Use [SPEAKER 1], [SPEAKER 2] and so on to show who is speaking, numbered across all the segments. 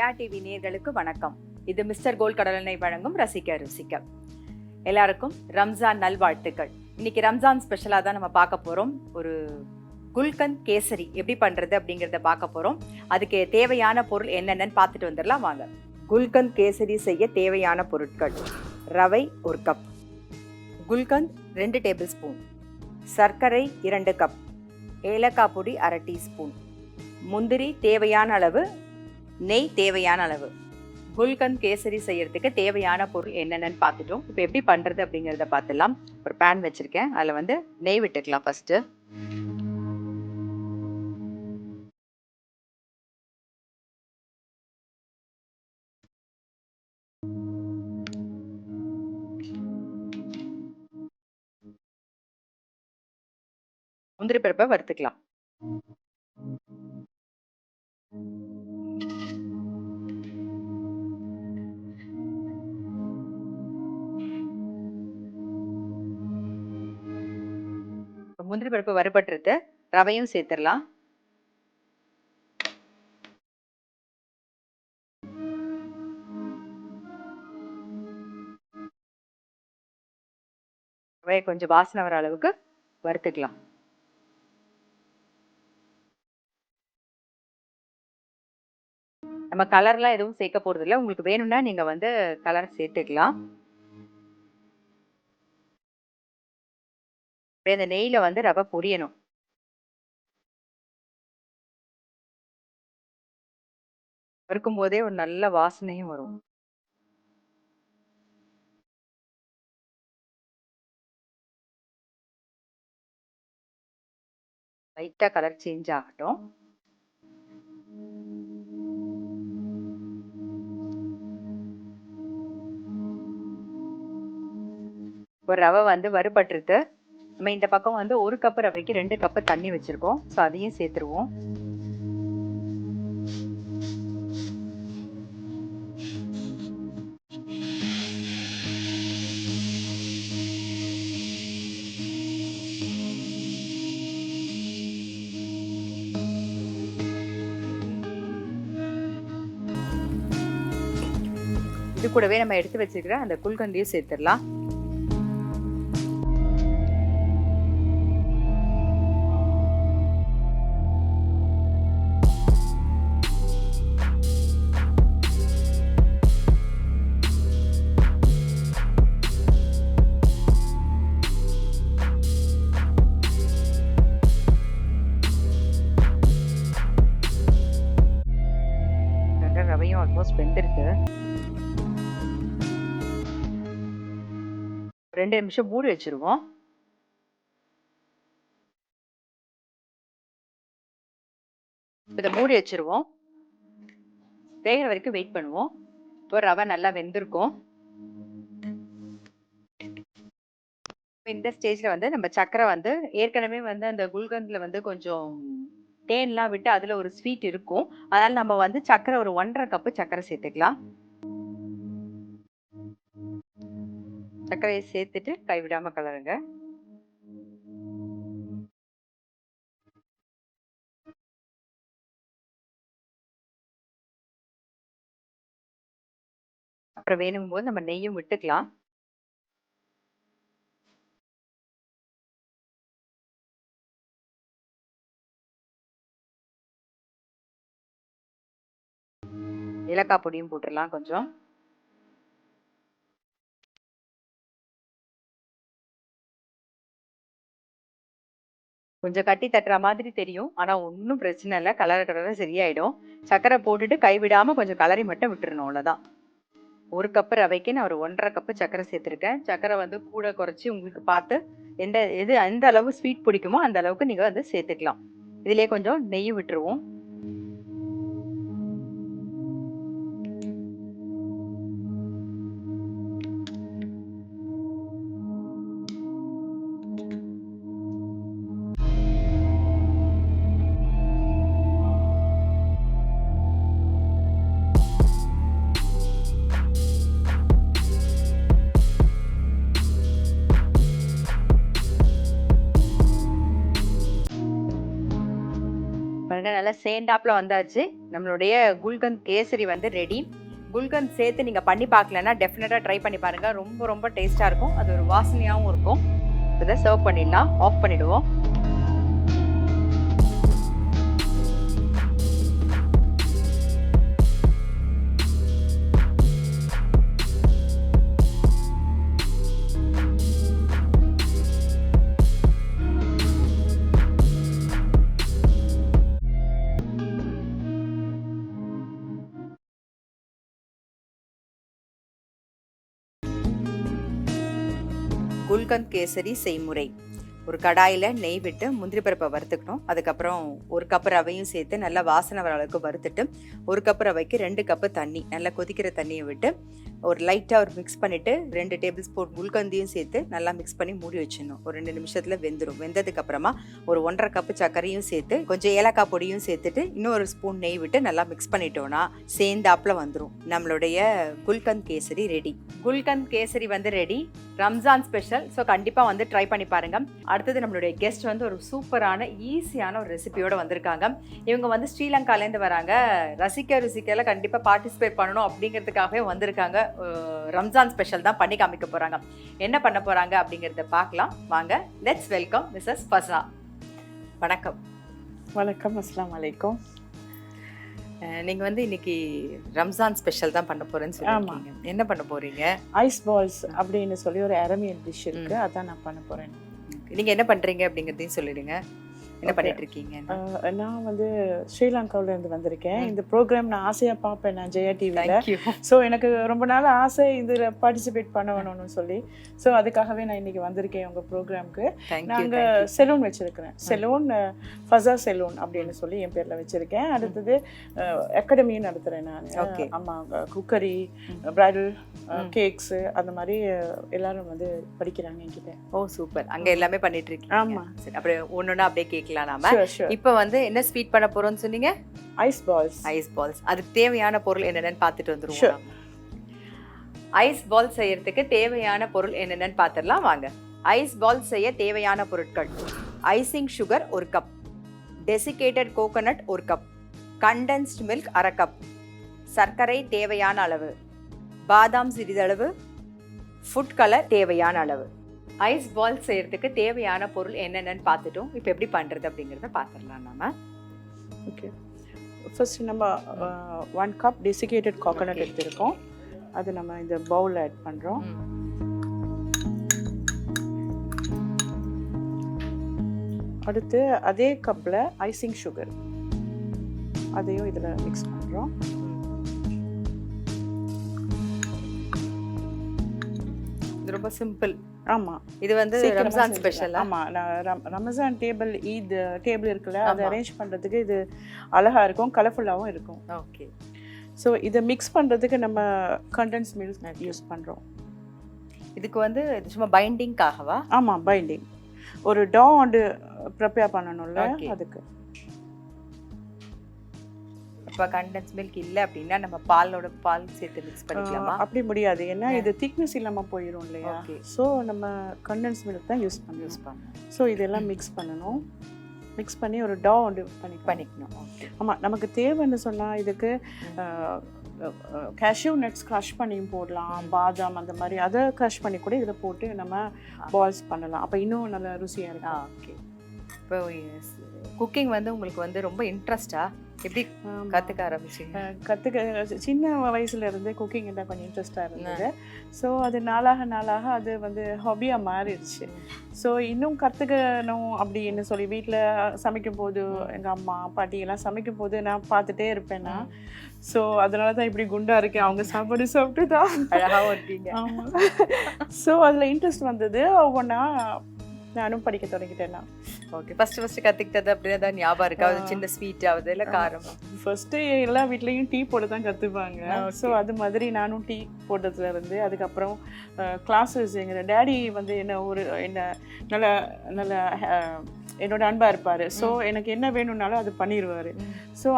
[SPEAKER 1] Jaya TV நேயர்களுக்கு வணக்கம். இது மிஸ்டர் கோல்ட் கடலெண்ணெய் வழங்கும் ரசிக்க ருசிக்க. எல்லாருக்கும் ரம்ஜான் நல்வாழ்த்துக்கள். இன்னைக்கு ரம்ஜான் ஸ்பெஷலா தான் நம்ம பார்க்க போறோம். ஒரு குல்கந்த் கேசரி எப்படி பண்றது அப்படிங்கறத பார்க்க போறோம். அதுக்கு தேவையான பொருள் என்னென்னு பார்த்துட்டு வந்துடலாம் வாங்க. குல்கந்த் கேசரி செய்ய தேவையான பொருட்கள்: ரவை 1 கப், குல்கந்த் 2 டேபிள் ஸ்பூன், சர்க்கரை 2 கப், ஏலக்காய் பொடி 1/2 டீஸ்பூன், முந்திரி தேவையான அளவு, நெய் தேவையான அளவு. குல்கந்த் கேசரி செய்யறதுக்கு தேவையான பொருள் என்னென்னு பார்த்துட்டோம். இப்போ எப்படி பண்ணுறது அப்படிங்கிறத பார்த்துலாம். ஒரு பேன் வச்சுருக்கேன், அதில் நெய் விட்டுக்கலாம். ஃபஸ்ட்டு முந்திரி பருப்பை வறுத்துக்கலாம். முந்திரி பருப்பு வறுபட்டுருது, ரவையும் சேர்த்துடலாம். ரவையை கொஞ்சம் வாசனை வர அளவுக்கு வறுத்துக்கலாம். நம்ம கலர்லாம் எதுவும் சேர்க்க போறது இல்லை. உங்களுக்கு வேணும்னா நீங்க கலர் சேர்த்துக்கலாம். இந்த நெய்ல ரவை பொரியணும். வறுக்கும் போதே ஒரு நல்ல வாசனையும் வரும். லைட்டா கலர் சேஞ்ச் ஆகட்டும். ஒரு ரவை வறுபட்டுருது. நம்ம இந்த பக்கம் 1 கப் ரவைக்கு 2 கப் தண்ணி வச்சிருக்கோம். ஸோ அதையும் சேர்த்துருவோம். இது கூடவே நம்ம எடுத்து வச்சிருக்கிற அந்த குல்கந்தையும் சேர்த்துடலாம். ரவையும் ஆல்மோஸ்ட் வெந்திருக்கு. 2 நிமிஷம் மூடி வச்சிருவோம். இதை மூடி வச்சிருவோம். வேகிற வரைக்கும் வெயிட் பண்ணுவோம். இப்போ ரவை நல்லா வெந்திருக்கும். இந்த ஸ்டேஜ்ல நம்ம சக்கரை ஏற்கனவே அந்த குல்கந்த்ல கொஞ்சம் தேன்லாம் விட்டு அதுல ஒரு ஸ்வீட் இருக்கும். அதனால நம்ம சக்கரை ஒரு 1.5 கப் சக்கரை சேர்த்துக்கலாம். சர்க்கரையை சேர்த்துட்டு கைவிடாம கலருங்க. அப்புறம் வேணும் போது நம்ம நெய்யும் விட்டுக்கலாம். ஏலக்காய் பொடியும் போட்டுடலாம் கொஞ்சம். கொஞ்சம் கட்டி தட்டுற மாதிரி தெரியும், ஆனா ஒன்றும் பிரச்சனை இல்லை. கலர சரியாயிடும். சர்க்கரை போட்டுட்டு கைவிடாம கொஞ்சம் கலரி மட்டும் விட்டுறணும், அவ்வளவுதான். 1 கப் ரவைக்கு நான் ஒரு 1.5 கப் சர்க்கரை சேர்த்துருக்கேன். சர்க்கரை கூட குறைச்சி உங்களுக்கு பார்த்து எந்த அளவு ஸ்வீட் பிடிக்குமோ அந்த அளவுக்கு நீங்க சேர்த்துக்கலாம். இதுலயே கொஞ்சம் நெய் விட்டுருவோம். பாருங்க நல்லா சேண்டாப்ல வந்தாச்சு. நம்மளுடைய குல்கந்த் கேசரி வந்து ரெடி. குல்கந்த் சேர்த்து நீங்க பண்ணி பார்க்கலன்னா டெஃபினட்டா ட்ரை பண்ணி பாருங்க. ரொம்ப ரொம்ப டேஸ்டா இருக்கும். அது ஒரு வாசனையாகவும் இருக்கும். இதை சர்வ் பண்ணிடலாம். ஆஃப் பண்ணிடுவோம். குல்கந்த் கேசரி செய்முறை. ஒரு கடாயில் நெய் விட்டு முந்திரி பருப்பை வறுத்துக்கணும். அதுக்கப்புறம் 1 கப் ரவையும் சேர்த்து நல்லா வாசனை வர அளவுக்கு வறுத்துட்டு 1 கப் ரவைக்கு 2 கப்பு தண்ணி, நல்லா கொதிக்கிற தண்ணியை விட்டு ஒரு லைட்டாக ஒரு மிக்ஸ் பண்ணிவிட்டு 2 டேபிள் ஸ்பூன் குல்கந்தியும் சேர்த்து நல்லா மிக்ஸ் பண்ணி மூடி வச்சிடணும். ஒரு 2 நிமிஷத்தில் வெந்துடும். வெந்ததுக்கப்புறமா ஒரு 1.5 கப்பு சர்க்கரையும் சேர்த்து கொஞ்சம் ஏலக்காய் பொடியும் சேர்த்துட்டு இன்னும் 1 ஸ்பூன் நெய் விட்டு நல்லா மிக்ஸ் பண்ணிட்டோன்னா சேர்ந்தாப்பில் வந்துடும். நம்மளுடைய குல்கந்த் கேசரி ரெடி. குல்கந்த் கேசரி வந்து ரெடி. ரம்ஜான் ஸ்பெஷல். ஸோ கண்டிப்பாக வந்து ட்ரை பண்ணி பாருங்க. அடுத்தது நம்மளுடைய கெஸ்ட் வந்து ஒரு சூப்பரான ஈஸியான ஒரு ரெசிபியோட வந்திருக்காங்க. இவங்க வந்து ஸ்ரீலங்காலேருந்து வராங்க. ரசிக்க ருசிக்கையில் கண்டிப்பாக பார்ட்டிசிபேட் பண்ணணும் அப்படிங்கிறதுக்காகவே வந்திருக்காங்க. ரம்ஜான் ஸ்பெஷல் தான் பண்ணி காமிக்க போகிறாங்க. என்ன பண்ண போகிறாங்க அப்படிங்கிறத பார்க்கலாம் வாங்க. Let's welcome Mrs Fasna. வணக்கம்.
[SPEAKER 2] வணக்கம். அஸ்ஸலாமு அலைக்கும்.
[SPEAKER 1] நீங்கள் வந்து இன்னைக்கு ரம்ஜான் ஸ்பெஷல் தான் பண்ண போகிறேன்னு சொல்லியிருக்கீங்க. என்ன பண்ண போகிறீங்க?
[SPEAKER 2] ஐஸ் பால்ஸ் அப்படின்னு சொல்லி ஒரு அரேபியன் டிஷ் இருக்குது, அதான் நான் பண்ண போகிறேன்.
[SPEAKER 1] நீங்கள் என்ன பண்ணுறீங்க அப்படிங்கிறதையும் சொல்லிடுங்க. என்ன பண்ணிட்டு இருக்கீங்க?
[SPEAKER 2] நான் வந்து ஸ்ரீலங்காவிலேருந்து வந்திருக்கேன். இந்த ப்ரோக்ராம் நான் ஆசையாக பார்ப்பேன் நான் ஜெயா டிவியில். ஸோ எனக்கு ரொம்ப நாள் ஆசை இதில் பார்ட்டிசிபேட் பண்ணணும்னு சொல்லி. ஸோ அதுக்காகவே நான் இன்னைக்கு வந்திருக்கேன் உங்கள் ப்ரோக்ராமுக்கு. நாங்கள் செலூன் வச்சுருக்கிறேன். செலூன் ஃபஸா செலூன் அப்படின்னு சொல்லி என் பேரில் வச்சுருக்கேன். அடுத்தது அகாடமியும் நடத்துகிறேன் நான். ஓகே. ஆமாம், குக்கரி, பிரைடல் கேக்ஸு அந்த மாதிரி எல்லாரும் வந்து படிக்கிறாங்க என்கிட்ட.
[SPEAKER 1] ஓ சூப்பர். அங்கே எல்லாமே பண்ணிட்டு இருக்கீங்க.
[SPEAKER 2] ஆமாம்.
[SPEAKER 1] சரி, அப்படியே ஒன்றுனா அப்படியே கேட்கலாம் நாம. இப்போ வந்து என்ன ஸ்வீட் பண்ண போறோம்னு சொன்னீங்க?
[SPEAKER 2] Ice balls.
[SPEAKER 1] Ice balls. அதுக்கு தேவையான பொருள் என்னென்னு பார்த்துட்டு வந்துருவோம். ஐஸ் பால் செய்யறதுக்கு தேவையான பொருள் என்னென்னு பார்த்துடலாம் வாங்க. ஐஸ் பால் செய்ய தேவையான பொருட்கள்: icing sugar 1 cup, desiccated coconut 1 cup, condensed milk 1/2 cup, சர்க்கரை தேவையான அளவு, பாதாம் சிறிதளவு, ஃபுட் கலர் தேவையான அளவு. ஐஸ் பால் செய்யறதுக்கு தேவையான பொருள் என்னென்னு பார்த்துட்டோம். இப்போ எப்படி பண்ணுறது அப்படிங்கிறத பார்த்துடலாம் நாம.
[SPEAKER 2] ஓகே. ஃபர்ஸ்ட் நம்ம 1 கப் டெசிகேட்டட் கோகோனட் எடுத்துருக்கோம். அது நம்ம இந்த பவுலில் ஆட் பண்ணுறோம். அடுத்து அதே கப்பில் ஐசிங் சுகர் அதையும் இதில் மிக்ஸ் பண்ணுறோம்.
[SPEAKER 1] ரொம்ப சிம்பிள்.
[SPEAKER 2] ஆமாம்,
[SPEAKER 1] இது வந்து ரம்ஜான் ஸ்பெஷல்.
[SPEAKER 2] ஆமாம், நான் ரமஜான் டேபிள் ஈத் டேபிள் இருக்குல்ல, அதை அரேஞ்ச் பண்ணுறதுக்கு இது அழகாக இருக்கும், கலர்ஃபுல்லாகவும் இருக்கும்.
[SPEAKER 1] ஓகே.
[SPEAKER 2] ஸோ இதை மிக்ஸ் பண்ணுறதுக்கு நம்ம கண்டென்ஸ் மில்க் யூஸ் பண்ணுறோம்.
[SPEAKER 1] இதுக்கு வந்து சும்மா பைண்டிங்காகவா?
[SPEAKER 2] ஆமாம், பைண்டிங். ஒரு டோ வந்து ப்ரிப்பேர் பண்ணணும்ல, அதுக்கு.
[SPEAKER 1] இப்போ கண்டென்ஸ் மில்க் இல்லை அப்படின்னா நம்ம பால் சேர்த்து மிக்ஸ் பண்ணிக்கலாமா?
[SPEAKER 2] அப்படி முடியாது, ஏன்னா இது திக்னஸ் இல்லாமல் போயிடும் இல்லையா. ஸோ நம்ம கண்டென்ஸ் மில்க் தான் யூஸ் பண்ணணும். ஸோ இதெல்லாம் மிக்ஸ் பண்ணணும். மிக்ஸ் பண்ணி ஒரு டோ வந்து பண்ணிக்கணும். ஆமாம், நமக்கு தேவைன்னு சொன்னால் இதுக்கு கேஷ்யூ நட்ஸ் க்ரஷ் பண்ணியும் போடலாம், பாதாம் அந்த மாதிரி அதை க்ரஷ் பண்ணி கூட இதில் போட்டு நம்ம பால்ஸ் பண்ணலாம். அப்போ இன்னும் நல்லா ருசியாக இருக்கும்.
[SPEAKER 1] ஓகே. இப்போ குக்கிங் வந்து உங்களுக்கு வந்து ரொம்ப இன்ட்ரெஸ்டா? எப்படி கற்றுக்க ஆரம்பிச்சிங்க?
[SPEAKER 2] சின்ன வயசுலேருந்தே குக்கிங் தான் கொஞ்சம் இன்ட்ரெஸ்டாக இருந்தது. ஸோ அது நாளாக அது வந்து ஹாபியாக மாறிடுச்சு. ஸோ இன்னும் கற்றுக்கணும் அப்படின்னு சொல்லி வீட்டில் சமைக்கும் போது எங்கள் அம்மா பாட்டி எல்லாம் சமைக்கும் போது நான் பார்த்துட்டே இருப்பேன்னா. ஸோ அதனால தான் இப்படி குண்டாக இருக்கேன். அவங்க சாப்பாடு சாப்பிட்டு தான்
[SPEAKER 1] அழகாகவும் இருக்கீங்க.
[SPEAKER 2] ஆமாம். ஸோ அதில் இன்ட்ரெஸ்ட் வந்தது. ஒவ்வொன்றா நானும் படிக்க தொடங்கிட்டேன்னா.
[SPEAKER 1] ஓகே. ஃபர்ஸ்ட் கற்றுக்கிட்டது அப்படின்னா தான் ஞாபகம் இருக்கா? சின்ன ஸ்வீட் ஆகுது இல்லை காரம்?
[SPEAKER 2] ஃபர்ஸ்ட்டு எல்லா வீட்லேயும் டீ போட தான் கற்றுப்பாங்க. ஸோ அது மாதிரி நானும் டீ போட்டதுலேருந்து அதுக்கப்புறம் கிளாஸஸ் எங்கள் டேடி வந்து என்ன நல்ல நல்ல என்னோட அன்பாக இருப்பார். ஸோ எனக்கு என்ன வேணும்னாலும் அது பண்ணிடுவார். ஸோ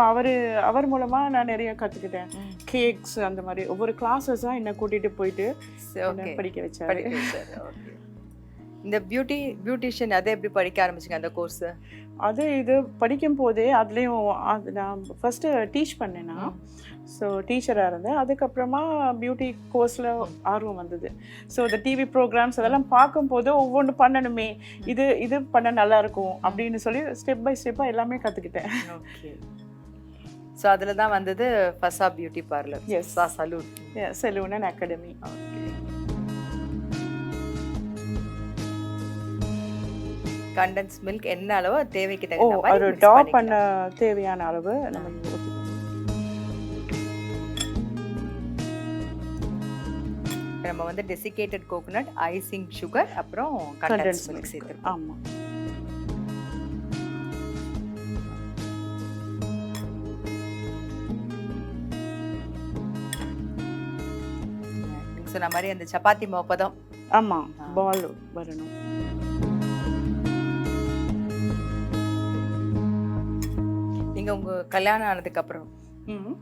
[SPEAKER 2] அவர் மூலமாக நான் நிறைய கற்றுக்கிட்டேன். கேக்ஸ் அந்த மாதிரி ஒவ்வொரு கிளாஸஸாக என்னை கூட்டிகிட்டு போயிட்டு படிக்க வச்சார்.
[SPEAKER 1] இந்த பியூட்டிஷியன் அதை எப்படி படிக்க ஆரம்பிச்சிங்க அந்த கோர்ஸு?
[SPEAKER 2] அது இது படிக்கும் போதே அதுலேயும் அது நான் ஃபஸ்ட்டு டீச் பண்ணேன்னா, ஸோ டீச்சராக இருந்தேன். அதுக்கப்புறமா பியூட்டி கோர்ஸில் ஆர்வம் வந்தது. ஸோ இந்த டிவி ப்ரோக்ராம்ஸ் அதெல்லாம் பார்க்கும்போது ஒவ்வொன்று பண்ணணுமே, இது இது பண்ண நல்லாயிருக்கும் அப்படின்னு சொல்லி ஸ்டெப் பை ஸ்டெப்பாக எல்லாமே கற்றுக்கிட்டேன்.
[SPEAKER 1] ஓகே. ஸோ அதில் தான் வந்தது Fasa beauty parlour.
[SPEAKER 2] Yes.
[SPEAKER 1] Salon.
[SPEAKER 2] Salon and academy.
[SPEAKER 1] Condense milk என்ன அளவு தேவைக்கு தகுந்த மாதிரி
[SPEAKER 2] ஒரு
[SPEAKER 1] mix
[SPEAKER 2] டாப்
[SPEAKER 1] பண்ணிக்கலாம்.
[SPEAKER 2] பண்ண தேவையான அளவு நம்ம ஊற்றிக்கணும்.
[SPEAKER 1] நம்ம வந்து டெசிகேட்டட் கோகோனட், ஐசிங் சுகர், அப்புறம் கண்டென்ஸ்
[SPEAKER 2] கண்டென்ஸ்
[SPEAKER 1] மில்க்
[SPEAKER 2] மில்க்.
[SPEAKER 1] சேர்த்துருக்கோம்.
[SPEAKER 2] ஆமாம்.
[SPEAKER 1] நீங்க சொன்ன மாதிரி அந்த சப்பாத்தி மாப்பதம்.
[SPEAKER 2] ஆமாம், பால் வரணும்.
[SPEAKER 1] நீங்க உங்க கல்யாணம் ஆனதுக்கு அப்புறம்
[SPEAKER 2] ம்.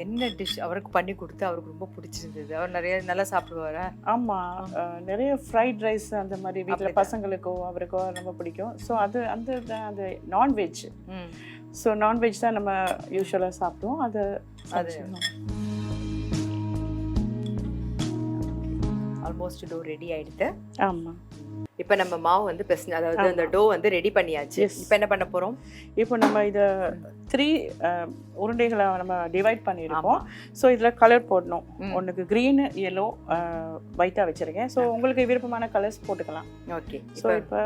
[SPEAKER 1] என்ன டிஷ் அவருக்கு பண்ணி கொடுத்து அவருக்கு ரொம்ப பிடிச்சிருந்தது? அவர் நிறைய நல்லா சாப்பிடுவாரா?
[SPEAKER 2] ஆமாம், நிறைய ஃப்ரைட் ரைஸ் அந்த மாதிரி வீட்டில்
[SPEAKER 1] அப்படிதான்.
[SPEAKER 2] பசங்களுக்கோ அவருக்கோ ரொம்ப பிடிக்கும். ஸோ அது அந்த நான்வெஜ்.
[SPEAKER 1] ம்.
[SPEAKER 2] ஸோ நான்வெஜ் தான் நம்ம யூஸ்வலாக சாப்பிடுவோம். அது
[SPEAKER 1] ஆல்மோஸ்ட் டோ ரெடி ஆயிடுது.
[SPEAKER 2] ஆமாம்.
[SPEAKER 1] இப்போ நம்ம மாவு வந்து அதாவது அந்த டோ வந்து ரெடி பண்ணியாச்சு.
[SPEAKER 2] Yes.
[SPEAKER 1] இப்போ என்ன பண்ண போறோம்?
[SPEAKER 2] இப்போ நம்ம இதை 3 உருண்டைகளை நம்ம டிவைட் பண்ணியிருக்கோம். ஸோ இதில் கலர் போடணும். ஒன்றுக்கு க்ரீனு, எல்லோ, ஒயிட்டாக வச்சுருக்கேன். ஸோ உங்களுக்கு விருப்பமான கலர்ஸ் போட்டுக்கலாம்.
[SPEAKER 1] ஓகே.
[SPEAKER 2] ஸோ இப்போ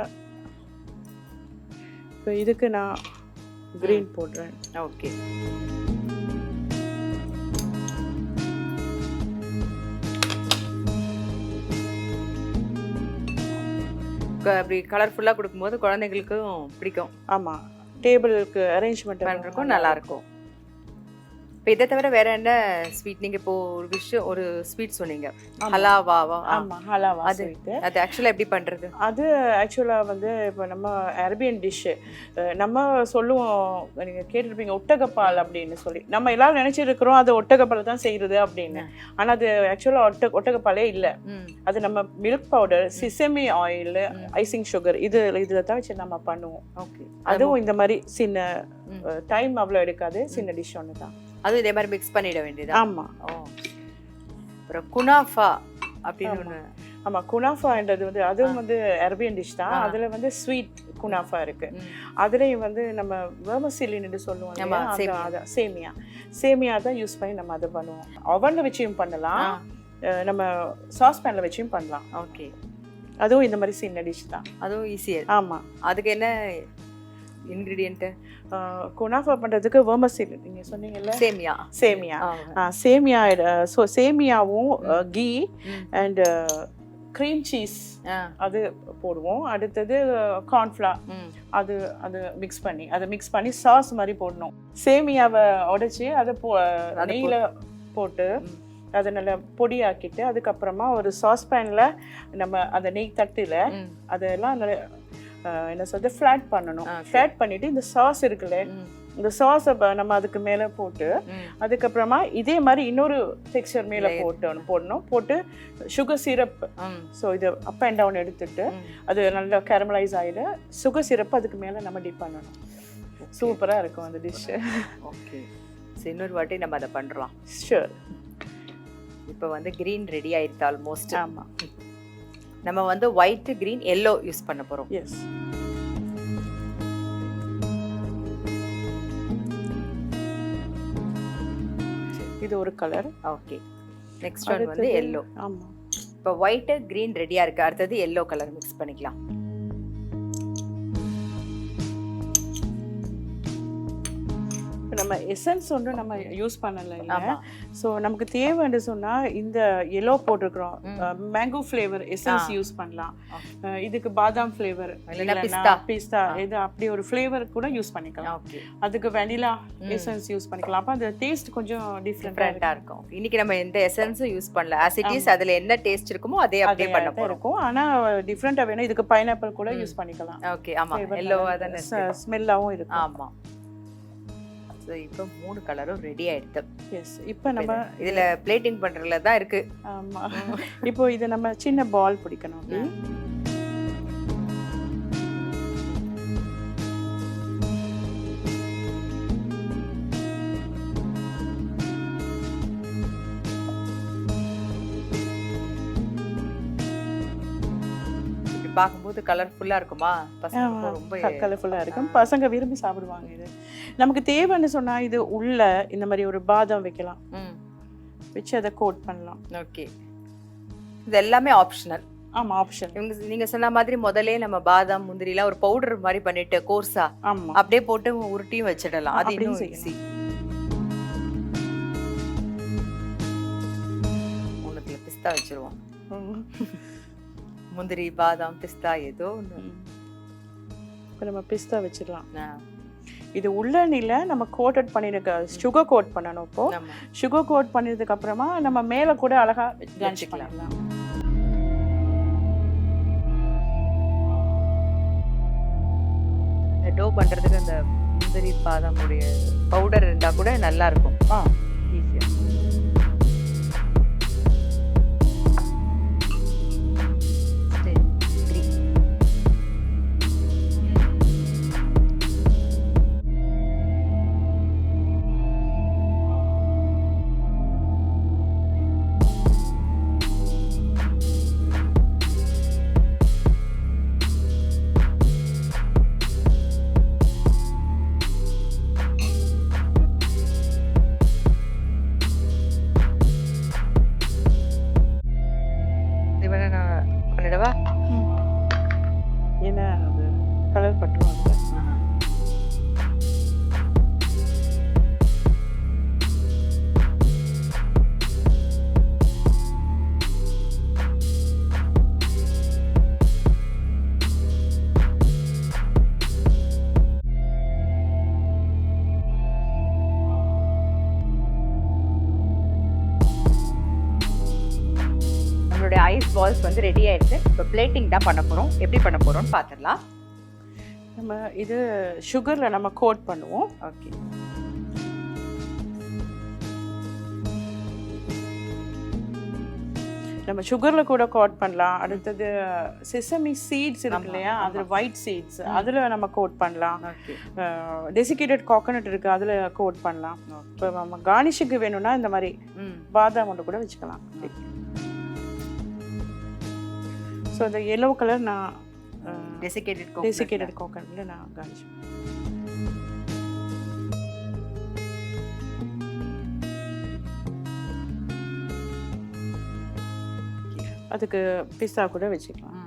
[SPEAKER 2] இதுக்கு நான் க்ரீன் போடுறேன்.
[SPEAKER 1] ஓகே. அப்படி கலர்ஃபுல்லாக கொடுக்கும்போது குழந்தைங்களுக்கும் பிடிக்கும்.
[SPEAKER 2] ஆமாம், டேபிளுக்கு அரேஞ்ச்மெண்ட்
[SPEAKER 1] பண்ணுறதுக்கும் நல்லா இருக்கும். இப்போ இதை தவிர வேற என்ன ஸ்வீட்? நீங்க இப்போ ஒரு ஸ்வீட் சொன்னீங்க, ஹலாவாவா?
[SPEAKER 2] ஆமாம், ஹலாவா.
[SPEAKER 1] அது ஆக்சுவலாக எப்படி பண்றது?
[SPEAKER 2] அது ஆக்சுவலாக வந்து இப்போ நம்ம அரேபியன் டிஷ்ஷு நம்ம சொல்லுவோம், நீங்கள் கேட்டிருப்பீங்க ஒட்டகப்பால் அப்படின்னு சொல்லி. நம்ம எல்லாரும் நினச்சிருக்கிறோம் அது ஒட்டகப்பால் தான் செய்கிறது அப்படின்னு. ஆனால் அது ஆக்சுவலாக ஒட்டகப்பாலே இல்லை. அது நம்ம milk powder, sesame oil, icing sugar இதில் தான் வச்சு நம்ம பண்ணுவோம்.
[SPEAKER 1] ஓகே.
[SPEAKER 2] அதுவும் இந்த மாதிரி சின்ன டைம் அவ்வளோ எடுக்காது, சின்ன டிஷ் ஒன்று தான்.
[SPEAKER 1] அதுவும் இதே மாதிரி மிக்ஸ் பண்ணிட வேண்டியது.
[SPEAKER 2] ஆமாம்.
[SPEAKER 1] அப்புறம் குனாஃபா அப்படின்னு ஒன்று.
[SPEAKER 2] ஆமாம், குனாஃபான்றது வந்து அதுவும் வந்து அரேபியன் டிஷ் தான். அதில் வந்து ஸ்வீட் குனாஃபா இருக்கு. அதுலேயும் வந்து நம்ம வெர்மசிலின்னு சொல்லுவோம், சேமியா தான் யூஸ் பண்ணி நம்ம அதை பண்ணுவோம். அவனில் வச்சியும் பண்ணலாம், நம்ம சாஸ் பேனில் வச்சியும் பண்ணலாம்.
[SPEAKER 1] ஓகே.
[SPEAKER 2] அதுவும் இந்த மாதிரி சின்ன டிஷ் தான். அதுவும்
[SPEAKER 1] ஈஸியாக.
[SPEAKER 2] ஆமாம்.
[SPEAKER 1] அதுக்கு என்ன இன்க்ரீடியன்ட்டு?
[SPEAKER 2] குனாஃபா பண்ணுறதுக்கு வெர்மசில் நீங்கள் சொன்னீங்கல்ல, சேமியா. ஸோ சேமியாவும் கீ அண்ட் க்ரீம் சீஸ் அது போடுவோம். அடுத்தது கார்ன்ஃப்ளவர், அது மிக்ஸ் பண்ணி சாஸ் மாதிரி போடணும். சேமியாவை உடைச்சி அதை நெய்யில் போட்டு அதை நல்லா பொடியாக்கிட்டு, அதுக்கப்புறமா ஒரு சாஸ் பேனில் நம்ம அந்த நெய் தட்டில் அதெல்லாம் என்ன சொல்றது ஃப்ளாட் பண்ணணும். ஃப்ளாட் பண்ணிட்டு இந்த சாஸ் இருக்குல்ல, இந்த சாஸை நம்ம அதுக்கு மேலே போட்டு, அதுக்கப்புறமா இதே மாதிரி இன்னொரு டெக்ஸ்சர் மேலே போட்டு சுகர் சிரப். ஸோ இது அப் அண்ட் டவுன் எடுத்துட்டு அது நல்லா கேரமலைஸ் ஆகிடு. சுகர் சிரப் அதுக்கு மேலே நம்ம டிப் பண்ணணும். சூப்பராக இருக்கும் அந்த டிஷ்ஷு.
[SPEAKER 1] ஓகே. ஸோ இன்னொரு வாட்டி நம்ம அதை பண்ணுறோம்.
[SPEAKER 2] ஷூர்.
[SPEAKER 1] இப்போ வந்து க்ரீன் ரெடி ஆயிடுது ஆல்மோஸ்ட்.
[SPEAKER 2] ஆமாம்.
[SPEAKER 1] நம்ம வந்து ஒயிட், கிரீன், எல்லோ யூஸ் பண்ண போறோம்.
[SPEAKER 2] எஸ். இது ஒரு கலர்.
[SPEAKER 1] ஓகே. நெக்ஸ்ட் ஒன் வந்து எல்லோ.
[SPEAKER 2] ஆமா.
[SPEAKER 1] இப்போ ஒயிட், கிரீன் ரெடியா இருக்கு. அடுத்தது எல்லோ கலர் மிக்ஸ் பண்ணிக்கலாம்.
[SPEAKER 2] நம்ம எசன்ஸ் ஒன்று நம்ம யூஸ் பண்ணலை இல்லை. ஸோ நமக்கு தேவைன்னு சொன்னால் இந்த எல்லோ போட்டிருக்கிறோம், மேங்கோ ஃப்ளேவர் எசன்ஸ் யூஸ் பண்ணலாம். இதுக்கு பாதாம் ஃப்ளேவர், பிஸ்தா, இது அப்படி ஒரு ஃப்ளேவர் கூட யூஸ் பண்ணிக்கலாம். அதுக்கு வெனிலா எசன்ஸ் யூஸ் பண்ணிக்கலாம். அப்போ அந்த டேஸ்ட் கொஞ்சம் டிஃப்ரெண்ட்டாக இருக்கும்.
[SPEAKER 1] இன்னைக்கு நம்ம எந்த எசன்ஸும் யூஸ் பண்ணல. ஆஸ் இட் இஸ் அதில் என்ன டேஸ்ட் இருக்குமோ அதே அப்படியே பண்ண போகிறோம்.
[SPEAKER 2] ஆனால் டிஃப்ரெண்ட்டாக வேணும். இதுக்கு பைனாப்பிள் கூட யூஸ் பண்ணிக்கலாம்.
[SPEAKER 1] ஓகே. ஆமாம், எல்லோவாக தானே
[SPEAKER 2] ஸ்மெல்லாகவும் இருக்கும்.
[SPEAKER 1] ஆமாம். ஸோ இப்போ 3 கலரும் ரெடி ஆயிடுது.
[SPEAKER 2] எஸ். இப்போ நம்ம
[SPEAKER 1] இதில் பிளேட்டிங் பண்ணுறதுல தான் இருக்கு.
[SPEAKER 2] ஆமாம். இப்போ இதை நம்ம சின்ன பால் பிடிக்கணும். அப்படி
[SPEAKER 1] பார்க்கும்போது கலர்ஃபுல்லா இருக்குமா, பசங்களுக்கு ரொம்ப
[SPEAKER 2] கலர்ஃபுல்லா இருக்கும், பசங்க விரும்பி சாப்பிடுவாங்க. இது நமக்கு தேவைன்னு சொன்னா இது உள்ள இந்த மாதிரி ஒரு பாதாம் வைக்கலாம், வச்சு அதை கோட் பண்ணலாம்.
[SPEAKER 1] ஓகே, இது எல்லாமே ஆப்ஷனல்.
[SPEAKER 2] ஆமா, ஆப்ஷன்.
[SPEAKER 1] நீங்க சொன்ன மாதிரி முதல்ல நம்ம பாதாம் முந்திரிலாம் ஒரு பவுடர் மாதிரி பண்ணிட்டு கோர்ஸா அப்படியே போட்டு உருட்டியும் வச்சிடலாம். அது இன்னும் ஈஸி. ஒண்ணுத்துல பிஸ்தா வச்சிருவோம், முந்திரி பாதாம் பிஸ்தா ஏதோ ஒன்று.
[SPEAKER 2] இப்போ நம்ம பிஸ்தா வச்சிடலாம். இது உள்ளனில நம்ம கோட்டட் பண்ணிருக்க சுகர் கோட் பண்ணணும். இப்போ சுகர் கோட் பண்ணதுக்கு அப்புறமா நம்ம மேல கூட அழகா கணிச்சுக்கலாம்.
[SPEAKER 1] டோ பண்றதுக்கு அந்த முந்திரி பாதாம் உடைய பவுடர் இருந்தா கூட நல்லா இருக்கும். ஈஸியா.
[SPEAKER 2] ஏன்னா அது கலர் பட்டுருவாங்க.
[SPEAKER 1] ஐஸ் பால்ஸ் வந்து ரெடி ஆயிடுச்சு. இப்போ பிளேட்டிங் தான் பண்ண போறோம். எப்படி பண்ண போறோம்னு பார்த்துடலாம்.
[SPEAKER 2] நம்ம இது சுகர்ல நம்ம கோட் பண்ணுவோம்.
[SPEAKER 1] ஓகே,
[SPEAKER 2] நம்ம சுகர்ல கூட கோட் பண்ணலாம். அடுத்தது செசமி சீட்ஸ் இருக்கு இல்லையா, அதுல ஒயிட் சீட்ஸ் அதுல நம்ம கோட் பண்ணலாம். டெசிகேட்டட் கோகனட் இருக்கு, அதுல கோட் பண்ணலாம். இப்போ நம்ம கார்னிஷுக்கு வேணும்னா இந்த மாதிரி பாதாம் ஒன்று கூட வச்சுக்கலாம். ஸோ இந்த எல்லோ கலர் நான் டெசிகேட்டட் கோகனட்ல நான் கார்னிஷ். அதுக்கு பிஸ்தா கூட வச்சுக்கலாம்.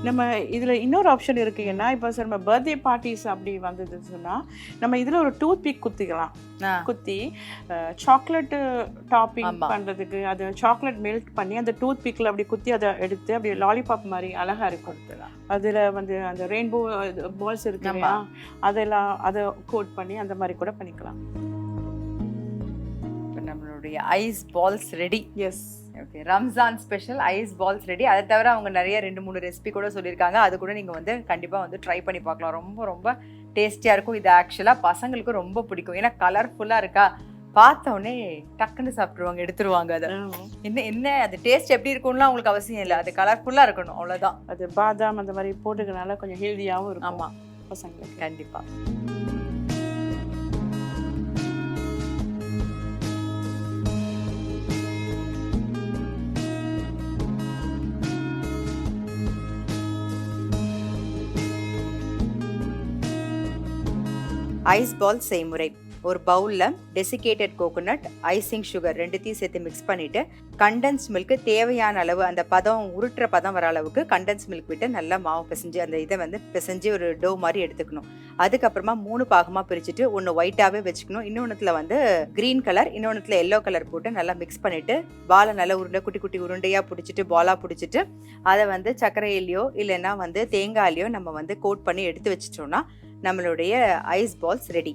[SPEAKER 2] நம்ம இதில் இன்னொரு ஆப்ஷன் இருக்குங்கன்னா, இப்போ சார் நம்ம பர்த்டே பார்ட்டிஸ் அப்படி வந்ததுன்னு சொன்னால் நம்ம இதில் ஒரு டூத் பிக் குத்திக்கலாம். குத்தி சாக்லேட்டு டாப்பிங் பண்ணுறதுக்கு அது சாக்லேட் மெல்ட் பண்ணி அந்த டூத் பிக்கில் அப்படி குத்தி அதை எடுத்து அப்படி லாலிபாப் மாதிரி அழகாக இருக்கும். அதில் வந்து அந்த ரெயின்போ பால்ஸ் இருக்கு இல்லையா, அதெல்லாம் அதை கோட் பண்ணி அந்த மாதிரி கூட பண்ணிக்கலாம்.
[SPEAKER 1] நம்மளுடைய ice balls ready.
[SPEAKER 2] Yes,
[SPEAKER 1] okay, Ramzan special ice balls ready. அதை தவிர அவங்க நிறைய 2-3 ரெசிபி கூட சொல்லியிருக்காங்க. அது கூட நீங்கள் வந்து கண்டிப்பாக வந்து ட்ரை பண்ணி பார்க்கலாம். ரொம்ப ரொம்ப டேஸ்டியாக இருக்கும். இது ஆக்சுவலாக பசங்களுக்கு ரொம்ப பிடிக்கும். ஏன்னா கலர்ஃபுல்லாக இருக்கா, பார்த்தோடனே டக்குன்னு சாப்பிட்ருவாங்க, எடுத்துருவாங்க. அதை என்ன அது டேஸ்ட் எப்படி இருக்கும்லாம் அவங்களுக்கு அவசியம் இல்லை, அது கலர்ஃபுல்லாக இருக்கணும், அவ்வளோதான்.
[SPEAKER 2] அது பாதாம் அந்த மாதிரி போட்டுக்கனால கொஞ்சம் ஹெல்தியாகவும் இருக்கும்.
[SPEAKER 1] ஆமாம்,
[SPEAKER 2] பசங்களுக்கு
[SPEAKER 1] கண்டிப்பாக. ஐஸ் பால் செய்முறை. ஒரு பவுலில் டெசிகேட்டட் கோகோனட், ஐசிங் சுகர் ரெண்டுத்தையும் சேர்த்து மிக்ஸ் பண்ணிவிட்டு கண்டென்ஸ் மில்க் தேவையான அளவு, அந்த பதம் உருட்டுற பதம் வர அளவுக்கு கண்டென்ஸ் மில்க் விட்டு நல்லா மாவு பிசைஞ்சு அந்த இதை வந்து பிசைஞ்சு ஒரு டோ மாதிரி எடுத்துக்கணும். அதுக்கப்புறமா 3 பாகமாக பிரிச்சுட்டு ஒன்று ஒயிட்டாகவே வச்சுக்கணும். இன்னொன்றுத்துல வந்து க்ரீன் கலர், இன்னொன்றுத்துல எல்லோ கலர் போட்டு நல்லா மிக்ஸ் பண்ணிவிட்டு பாலை நல்லா உருண்டை குட்டி குட்டி உருண்டையாக பிடிச்சிட்டு பாலாக பிடிச்சிட்டு அதை வந்து சர்க்கரையிலையோ இல்லைன்னா வந்து தேங்காயிலையோ நம்ம வந்து கோட் பண்ணி எடுத்து வச்சிட்டோம்னா நம்மளுடைய ஐஸ் பால்ஸ் ரெடி.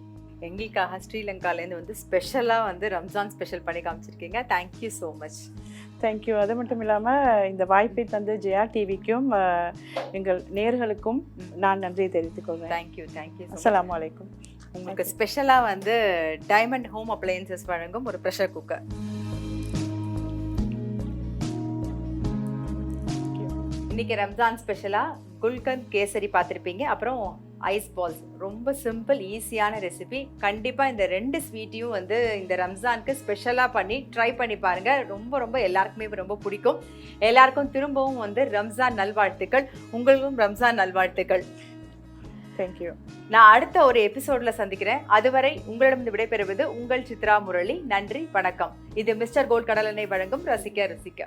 [SPEAKER 1] எங்களுக்காக ஸ்ரீலங்காலேருந்து வந்து ஸ்பெஷலாக வந்து ரம்ஜான் ஸ்பெஷல் பண்ணி காமிச்சிருக்கீங்க. Thank you so much.
[SPEAKER 2] தேங்க்யூ. அது மட்டும் இல்லாமல் இந்த வாய்ப்பை தந்து ஜெயா டிவிக்கும் எங்கள் நேயர்களுக்கும் நான் நன்றியை தெரிவித்துக் கொள்வேன்.
[SPEAKER 1] தேங்க்யூ.
[SPEAKER 2] அஸ்ஸலாமு அலைக்கும்.
[SPEAKER 1] உங்களுக்கு ஸ்பெஷலாக வந்து டைமண்ட் ஹோம் அப்ளையன்சஸ் வழங்கும் ஒரு ப்ரெஷர் குக்கர். இன்னைக்கு ரம்ஜான் ஸ்பெஷலாக குல்கந்த் கேசரி பார்த்துருப்பீங்க. அப்புறம் ஐஸ் பால்ஸ். ரொம்ப சிம்பிள் ஈஸியான ரெசிபி. கண்டிப்பாக இந்த 2 ஸ்வீட்டையும் வந்து இந்த ரம்ஜானுக்கு ஸ்பெஷலாக பண்ணி ட்ரை பண்ணி பாருங்கள். ரொம்ப ரொம்ப எல்லாருக்குமே ரொம்ப பிடிக்கும். எல்லாருக்கும் திரும்பவும் வந்து ரம்ஜான் நல்வாழ்த்துக்கள். உங்களுக்கும் ரம்ஜான் நல்வாழ்த்துக்கள்.
[SPEAKER 2] தேங்க்யூ.
[SPEAKER 1] நான் அடுத்த ஒரு எபிசோட்ல சந்திக்கிறேன். அதுவரை உங்களிடம் விடைபெறுவது உங்கள் சித்ரா முரளி. நன்றி, வணக்கம். இது மிஸ்டர் கோல்ட் கடலெண்ணெய் வழங்கும் ரசிக்க ருசிக்க.